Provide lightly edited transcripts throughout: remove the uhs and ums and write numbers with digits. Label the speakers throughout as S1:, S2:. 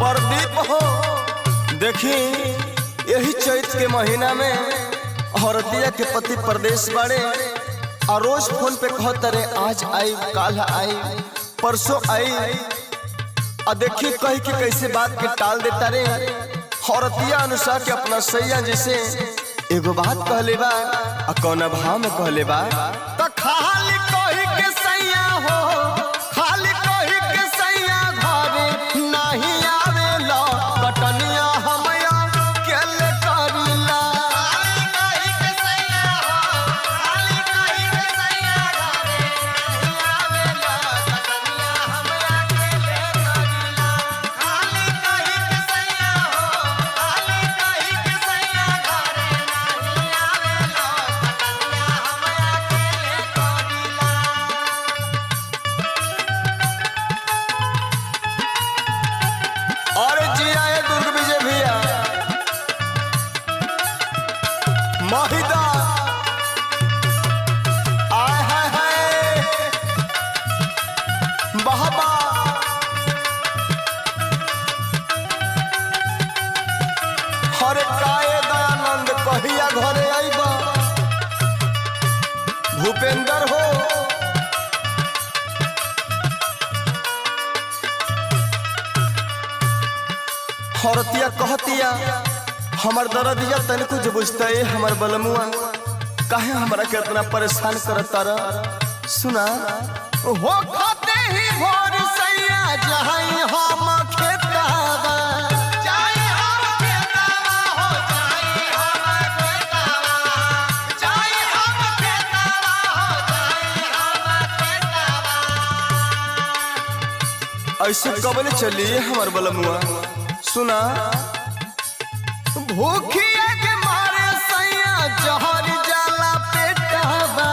S1: प्रदीप हो देखी यही चैत के महीना में औरतिया के पति प्रदेश बाड़े और रोज फोन पे कहते रे आज आई काल आई परसों आई और देखी कही कि कैसे बात के टाल देता रे। औरतिया अनुसार के अपना सैया जैसे एगो बात कहले बा और कौन भाव में कहले बा तो खाली कही के सैया हो खाली कही के सैया घरे नहीं आवेला कटनिया हमया केले करिला खाली कही के सैया हो खाली कही के सैया घरे नहीं आवेला कटनिया हमया केले करिला खाली कही के सैया हो खाली कही के सैया घरे नहीं आवेला कटनिया हमया केले करिला। और जिया दुर्ग विजय भैया महिदा आय हाय हाय बहबा हरे काए दयानंद कहिया घरे आइबा भूपेंद्र हो औरतिया कहतिया हमर दर्दिया तनिको जो बुझता है हमर बलमुआ काहे हमरा के इतना परेशान करता रह सुना हो खाते ही भोर सैया जहाई हम खेतावा जाई हम खेतावा हो जाई हम खेतावा जाई हम खेतावा हो जाई हम खेतावा ऐसे कबले चली हमर बलमुआ सुना भूखिया के मारे सैया जहर जाला पेटावा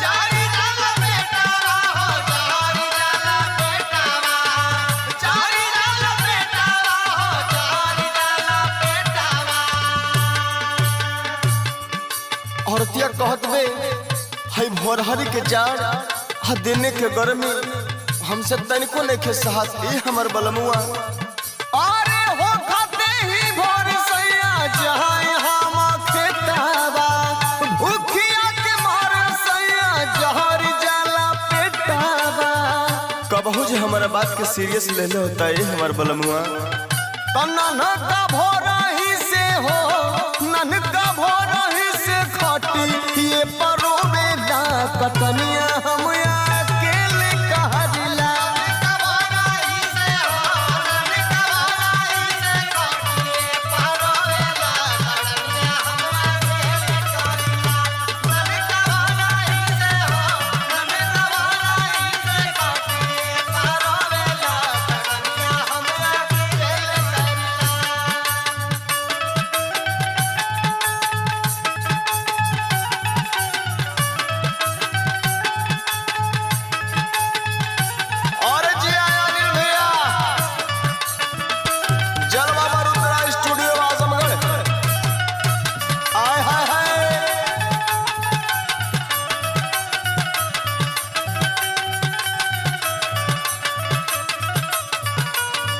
S1: जारी जाला पेटावा हो जारी जाला पेटावा जारी जाला पेटावा हो जारी जाला पेटावा। औरतिया कहत बे हई भोरहरी के जाड़ ह देने के गर्मी हमसे तनिको नहीं के साहस ई हमर बलमुआ अरे हो खाते ही भोर सैया जहां हम खेतावा भूखिया के मारे सैया जहर जाला पेटावा कबहू जे हमारा बात के सीरियस ले ले होता है हमार बलमुआ तना न का भोरा ही से हो नन का भोरा ही से खटी ये परोवेला कतनिया हम अकेले कहला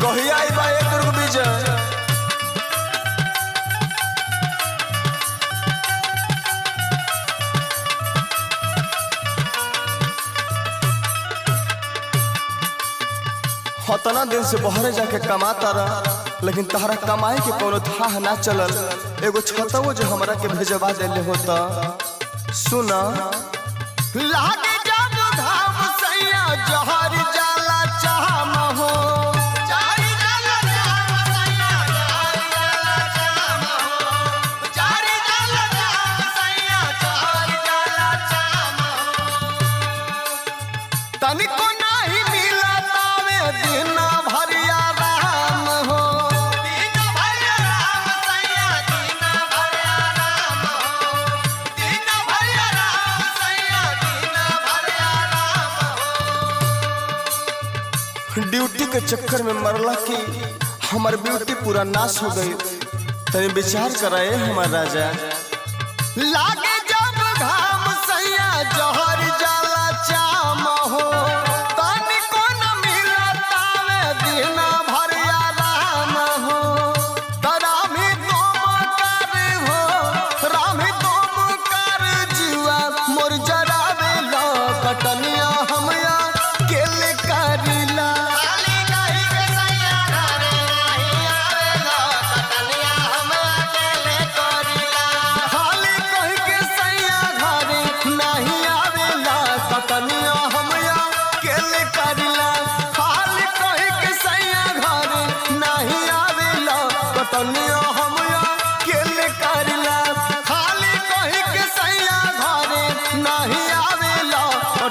S1: कहिया आई बा दुर्ग विजय हतना दिन से बहरे जाके कमाता रहा लेकिन तहरा कमाई के कोनो था ना चलल एगो छतवो जो हमरा के भेजवा देले होता सुना लागे जब घाम सैया जहर जाला चाम हो जारी जाला चाम सैया जहर जाला चाम हो जारी जाला चाम सैया जहर जाला चाम हो तनिको नाही मिला तावे दिन भरिया राम हो दिन भरिया राम सैया दिन भरिया राम हो दिन भरिया राम सैया दिन भरिया राम हो। ड्यूटी के चक्कर में मरला की हमार ब्यूटी पूरा नाश हो गई तनी विचार कराए हमार राजा लागे जब घाम सैया जहर जाला चाम हो तनिको न मिला तावे दिन भरिया राम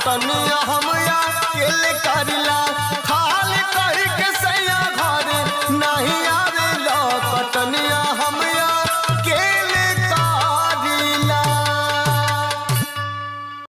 S1: कटनिया हम या केले करिला